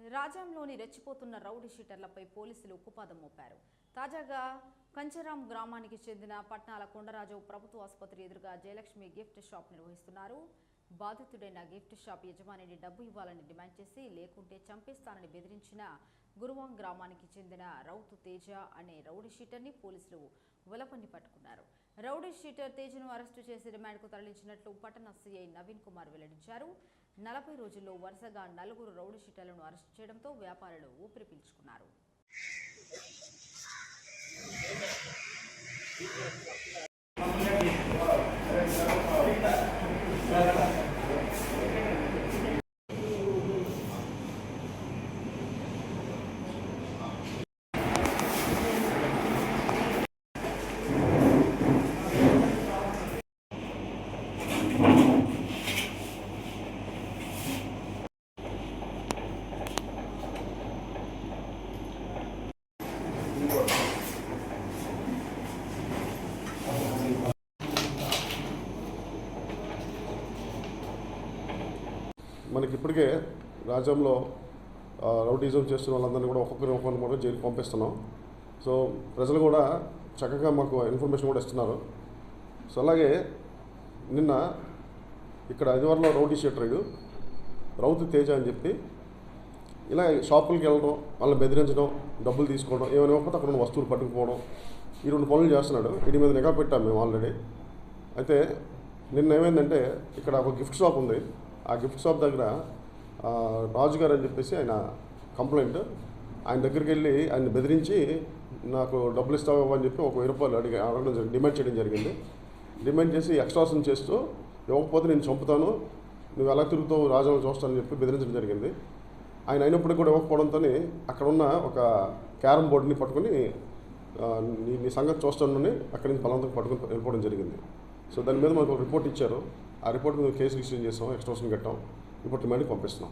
రాజంలోని రెచ్చిపోతున్న rowdy షీటర్లపై పోలీసులు ఉక్కుపాదం మోపారు. తాజాగా కంచరాం గ్రామానికి చెందిన పట్నాల కొండరాజు ప్రభుత్వ ఆసుపత్రి ఎదురుగా జయలక్ష్మి గిఫ్ట్ షాప్ నిర్వహిస్తున్నారు. బాధితుడైన గిఫ్ట్ షాప్ యజమానిని డబ్బు ఇవ్వాలని డిమాండ్ చేసి, లేకుంటే చంపేస్తానని బెదిరించిన గురువాం గ్రామానికి చెందిన రౌతు తేజ అనే రౌడీ షీటర్ని పోలీసులు వలపన్ని పట్టుకున్నారు. రౌడీ షీటర్ తేజను అరెస్టు చేసి రిమాండ్కు తరలించినట్లు పట్టణ సీఐ నవీన్ కుమార్ వెల్లడించారు. 40 రోజుల్లో వరుసగా 4 రౌడీ షీటర్లను అరెస్టు చేయడంతో వ్యాపారులు ఊపిరి పీల్చుకున్నారు. మనకి ఇప్పటికే రాజ్యంలో రౌడీజం చేస్తున్న వాళ్ళందరినీ కూడా ఒక్కొక్కరిని కూడా జైలుకి పంపిస్తున్నాం. సో ప్రజలు కూడా చక్కగా మాకు ఇన్ఫర్మేషన్ కూడా ఇస్తున్నారు. సో అలాగే నిన్న ఇక్కడ అదివారంలో రౌడీ షీటర్ రౌతు తేజ అని చెప్పి ఇలా షాపులకి వెళ్ళడం, వాళ్ళని బెదిరించడం, డబ్బులు తీసుకోవడం, ఏమైనా ఇవ్వకపోతే అక్కడ ఉన్న వస్తువులు పట్టుకుపోవడం, ఈ 2 పనులు చేస్తున్నాడు. వీటి మీద నిఘా పెట్టాము మేము ఆల్రెడీ. అయితే నిన్న ఏమైందంటే ఇక్కడ ఒక గిఫ్ట్ షాప్ ఉంది. ఆ గిఫ్ట్ షాప్ దగ్గర రాజు గారు అని చెప్పేసి ఆయన కంప్లైంట్, ఆయన దగ్గరికి వెళ్ళి ఆయన బెదిరించి నాకు డబ్బులు ఇస్తావా అని చెప్పి ఒక 1000 రూపాయలు అడగడం డిమాండ్ చేయడం జరిగింది. డిమాండ్ చేసి ఎక్స్ట్రాషన్ చేస్తూ, ఇవ్వకపోతే నేను చంపుతాను, నువ్వు ఎలా తిరుగుతావు రాజాను చూస్తానని చెప్పి బెదిరించడం జరిగింది. ఆయన అయినప్పటికీ కూడా ఇవ్వకపోవడంతో అక్కడ ఉన్న ఒక క్యారమ్ బోర్డుని పట్టుకొని నీ సంగతి చూస్తానని అక్కడి నుంచి బలవంతంగా పట్టుకొని వెళ్ళిపోవడం జరిగింది. సో దాని మీద మనకు ఒక రిపోర్ట్ ఇచ్చారు. ఆ రిపోర్ట్ మీద కేసు రిజిస్టర్ చేసాం, ఎక్స్ట్రాషన్ కట్టాం, ఇప్పుడు రిమాండ్కి పంపిస్తున్నాం.